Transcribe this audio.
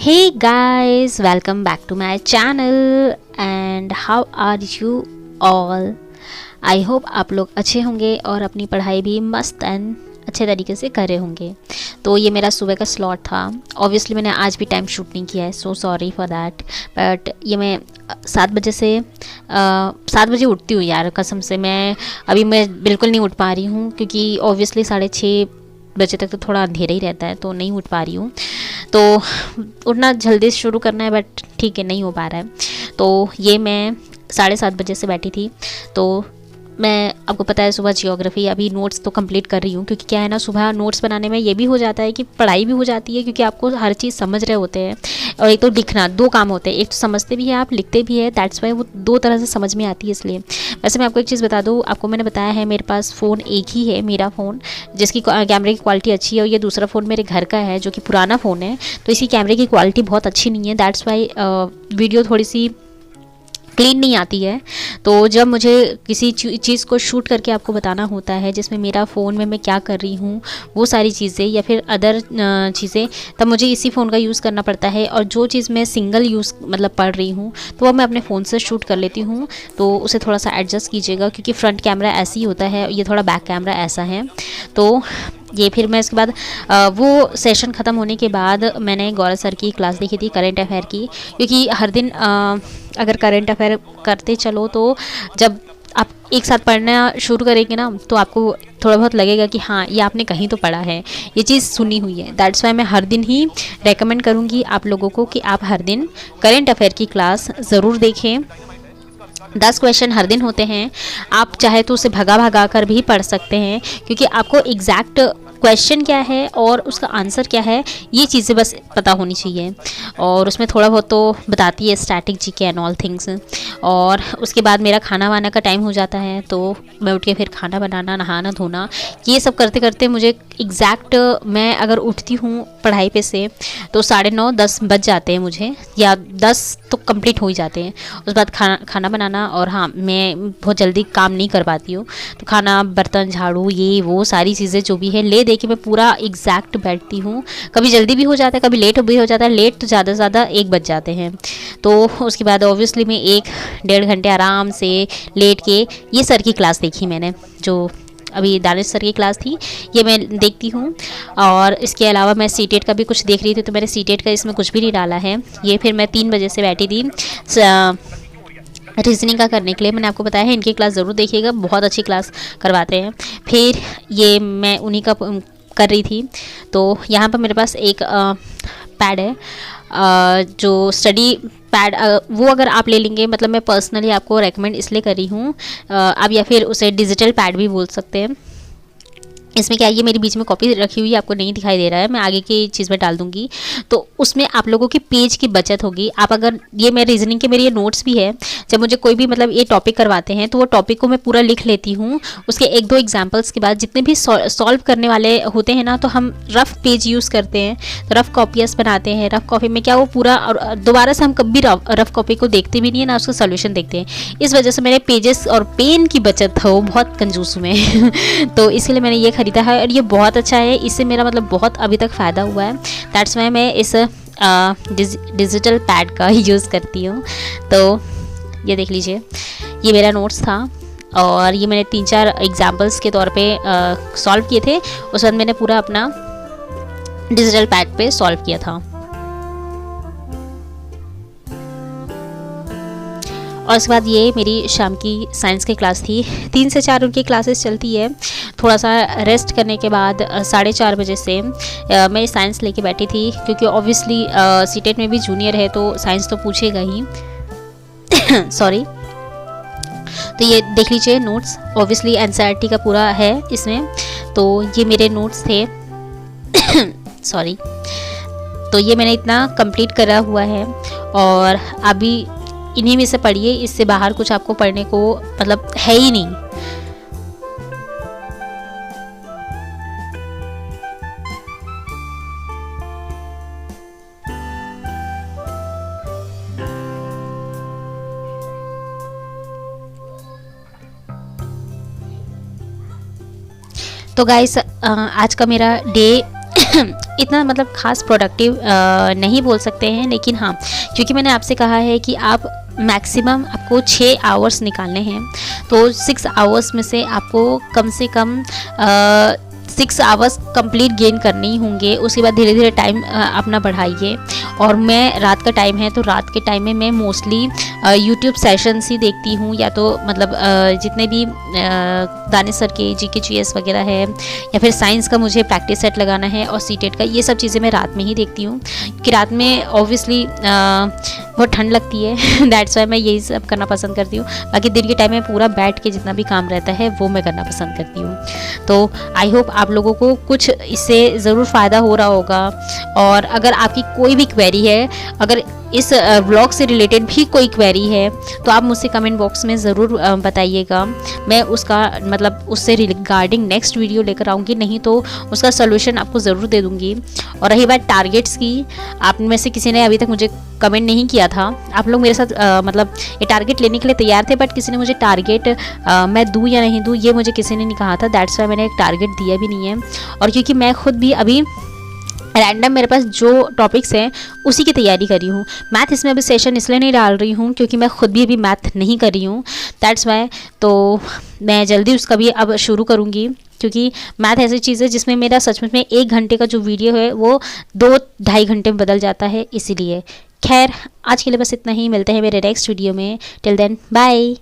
Hey guys, welcome back to my channel and how are you all? I hope आप लोग अच्छे होंगे और अपनी पढ़ाई भी मस्त एंड अच्छे तरीके से कर रहे होंगे। तो ये मेरा सुबह का स्लॉट था। ऑब्वियसली मैंने आज भी टाइम शूट नहीं किया है, so sorry for that. But ये मैं 7 बजे उठती हूँ यार, कसम से। मैं बिल्कुल नहीं उठ पा रही हूँ क्योंकि ऑब्वियसली 6:30 बजे तक तो थोड़ा अंधेरा ही रहता है, तो नहीं उठ पा रही हूँ। तो उठना जल्दी शुरू करना है, बट ठीक है, नहीं हो पा रहा है। तो ये मैं 7:30 बजे से बैठी थी। तो मैं, आपको पता है, सुबह जियोग्राफी अभी नोट्स तो कंप्लीट कर रही हूँ, क्योंकि क्या है ना, सुबह नोट्स बनाने में ये भी हो जाता है कि पढ़ाई भी हो जाती है, क्योंकि आपको हर चीज़ समझ रहे होते हैं। और एक तो लिखना, 2 काम होते हैं, एक तो समझते भी हैं आप, लिखते भी हैं। दैट्स वाई वो 2 तरह से समझ में आती है। इसलिए वैसे मैं आपको एक चीज़ बता दूँ, आपको मैंने बताया है मेरे पास फ़ोन एक ही है, मेरा फ़ोन, जिसकी कैमरे की क्वालिटी अच्छी है। और ये दूसरा फ़ोन मेरे घर का है, जो कि पुराना फ़ोन है, तो इसकी कैमरे की क्वालिटी बहुत अच्छी नहीं है। दैट्स वाई वीडियो थोड़ी सी क्लीन नहीं आती है। तो जब मुझे किसी चीज़ को शूट करके आपको बताना होता है, जिसमें मेरा फ़ोन में मैं क्या कर रही हूँ, वो सारी चीज़ें या फिर अदर चीज़ें, तब मुझे इसी फ़ोन का यूज़ करना पड़ता है। और जो चीज़ मैं सिंगल यूज़ मतलब पढ़ रही हूँ, तो वो मैं अपने फ़ोन से शूट कर लेती हूँ। तो उसे थोड़ा सा एडजस्ट कीजिएगा, क्योंकि फ्रंट कैमरा ऐसे ही होता है, ये थोड़ा बैक कैमरा ऐसा है। तो ये फिर मैं इसके बाद वो सेशन ख़त्म होने के बाद मैंने गौरव सर की क्लास देखी थी, करंट अफेयर की। क्योंकि हर दिन अगर करंट अफेयर करते चलो, तो जब आप एक साथ पढ़ना शुरू करेंगे ना, तो आपको थोड़ा बहुत लगेगा कि हाँ, ये आपने कहीं तो पढ़ा है, ये चीज़ सुनी हुई है। दैट्स वाई मैं हर दिन ही रेकमेंड करूँगी आप लोगों को कि आप हर दिन करंट अफेयर की क्लास ज़रूर देखें। 10 क्वेश्चन हर दिन होते हैं। आप चाहे तो उसे भगा भगा कर भी पढ़ सकते हैं, क्योंकि आपको एग्जैक्ट क्वेश्चन क्या है और उसका आंसर क्या है, ये चीज़ें बस पता होनी चाहिए। और उसमें थोड़ा बहुत तो बताती है static GK and all things. और उसके बाद मेरा खाना वाना का टाइम हो जाता है, तो मैं उठ के फिर खाना बनाना, नहाना धोना, ये सब करते करते मुझे एग्जैक्ट, मैं अगर उठती हूँ पढ़ाई पे से, तो 9:30-10 बज जाते हैं मुझे, या 10 तो कंप्लीट हो ही जाते हैं। उसके बाद खाना बनाना, और हाँ, मैं बहुत जल्दी काम नहीं कर पाती हूँ, तो खाना, बर्तन, झाड़ू, ये वो सारी चीज़ें जो भी है ले दे के मैं पूरा एग्जैक्ट बैठती हूँ। कभी जल्दी भी हो जाता है, कभी लेट भी हो जाता है। लेट तो ज़्यादा से ज़्यादा 1 बज जाते हैं। तो उसके बाद ऑब्वियसली मैं 1-1.5 घंटे आराम से लेट के ये सर की क्लास देखी मैंने, जो अभी दानिश सर की क्लास थी, ये मैं देखती हूँ। और इसके अलावा मैं सीटेट का भी कुछ देख रही थी, तो मैंने सीटेट का इसमें कुछ भी नहीं डाला है। ये फिर मैं 3 बजे से बैठी थी रीजनिंग का करने के लिए। मैंने आपको बताया है, इनकी क्लास ज़रूर देखिएगा, बहुत अच्छी क्लास करवाते हैं। फिर ये मैं उन्हीं का कर रही थी। तो यहाँ पर मेरे पास एक पैड है, जो स्टडी पैड, वो अगर आप ले लेंगे, मतलब मैं पर्सनली आपको रेकमेंड इसलिए कर रही हूँ, आप या फिर उसे डिजिटल पैड भी बोल सकते हैं। इसमें क्या है, ये मेरी बीच में कॉपी रखी हुई है, आपको नहीं दिखाई दे रहा है, मैं आगे की चीज़ में डाल दूंगी। तो उसमें आप लोगों की पेज की बचत होगी। आप अगर, ये मैं रीजनिंग के मेरे ये नोट्स भी है, जब मुझे कोई भी मतलब ये टॉपिक करवाते हैं, तो वो टॉपिक को मैं पूरा लिख लेती हूँ। उसके 1-2 एग्जाम्पल्स के बाद जितने भी सॉल्व करने वाले होते हैं ना, तो हम रफ़ पेज यूज़ करते हैं, तो रफ़ कॉपीज बनाते हैं। रफ़ कॉपी में क्या, वो पूरा, और दोबारा से हम कभी रफ़ कॉपी को देखते भी नहीं है ना, उसका सोल्यूशन देखते हैं। इस वजह से मेरे पेजेस और पेन की बचत हो, बहुत कंजूस हूँ मैं तो इसलिए मैंने ये खरीदा है, और ये बहुत अच्छा है। इससे मेरा मतलब बहुत अभी तक फ़ायदा हुआ है। दैट्स वाई मैं इस डिजिटल पैड का यूज़ करती हूँ। तो ये देख लीजिए, ये मेरा नोट्स था, और ये मैंने 3-4 एग्जाम्पल्स के तौर पे सॉल्व किए थे। उस वक्त मैंने पूरा अपना डिजिटल पैड पे सॉल्व किया था। और उसके बाद ये मेरी शाम की साइंस की क्लास थी। 3 से 4 उनकी क्लासेस चलती है। थोड़ा सा रेस्ट करने के बाद 4:30 बजे से मैं साइंस लेके बैठी थी, क्योंकि ऑब्वियसली सीटेट में भी जूनियर है, तो साइंस तो पूछेगा ही सॉरी। तो ये देख लीजिए नोट्स, ऑब्वियसली एनसीईआरटी का पूरा है इसमें। तो ये मेरे नोट्स थे सॉरी। तो ये मैंने इतना कंप्लीट करा हुआ है, और अभी इन्हीं में से पढ़िए, इससे बाहर कुछ आपको पढ़ने को मतलब है ही नहीं। तो गाइस, आज का मेरा डे इतना मतलब खास प्रोडक्टिव नहीं बोल सकते हैं, लेकिन हाँ, क्योंकि मैंने आपसे कहा है कि आप मैक्सिमम आपको 6 आवर्स निकालने हैं, तो 6 आवर्स में से आपको कम से कम 6 आवर्स कंप्लीट गेन करने ही होंगे। उसके बाद धीरे धीरे टाइम अपना बढ़ाइए। और मैं रात का टाइम है तो रात के टाइम में मैं मोस्टली यूट्यूब सेशंस ही देखती हूँ, या तो मतलब जितने भी दानिश सर के जीके जीएस वगैरह है, या फिर साइंस का मुझे प्रैक्टिस सेट लगाना है और सीटेट का, ये सब चीज़ें मैं रात में ही देखती हूँ कि रात में ऑब्वियसली बहुत ठंड लगती है दैट्स वाई मैं यही सब करना पसंद करती हूँ। बाकी दिन के टाइम में पूरा बैठ के जितना भी काम रहता है वो मैं करना पसंद करती हूँ। तो आई होप आप लोगों को कुछ इससे ज़रूर फ़ायदा हो रहा होगा। और अगर आपकी कोई भी क्वेरी है, अगर इस व्लॉग से रिलेटेड भी कोई क्वेरी है, तो आप मुझसे कमेंट बॉक्स में ज़रूर बताइएगा। मैं उसका मतलब उससे रिगार्डिंग नेक्स्ट वीडियो लेकर आऊँगी, नहीं तो उसका सोल्यूशन आपको ज़रूर दे दूँगी। और रही बात टारगेट्स की, आप में से किसी ने अभी तक मुझे कमेंट नहीं किया था। आप लोग मेरे साथ मतलब ये टारगेट लेने के लिए तैयार थे, बट किसी ने मुझे टारगेट मैं दूँ या नहीं दूँ ये मुझे किसी ने नहीं कहा था। दैट्स वाई मैंने एक टारगेट दिया भी नहीं है। और क्योंकि मैं खुद भी अभी रैंडम मेरे पास जो टॉपिक्स हैं उसी की तैयारी कर रही हूँ। मैथ इसमें अभी सेशन इसलिए नहीं डाल रही हूँ क्योंकि मैं खुद भी अभी मैथ नहीं कर रही हूँ, दैट्स वाई। तो मैं जल्दी उसका भी अब शुरू करूँगी, क्योंकि मैथ ऐसी चीज़ है जिसमें मेरा सच में 1 घंटे का जो वीडियो है वो 2-2.5 घंटे में बदल जाता है, इसीलिए। खैर आज के लिए बस इतना ही, मिलते हैं मेरे नेक्स्ट वीडियो में। Till then bye.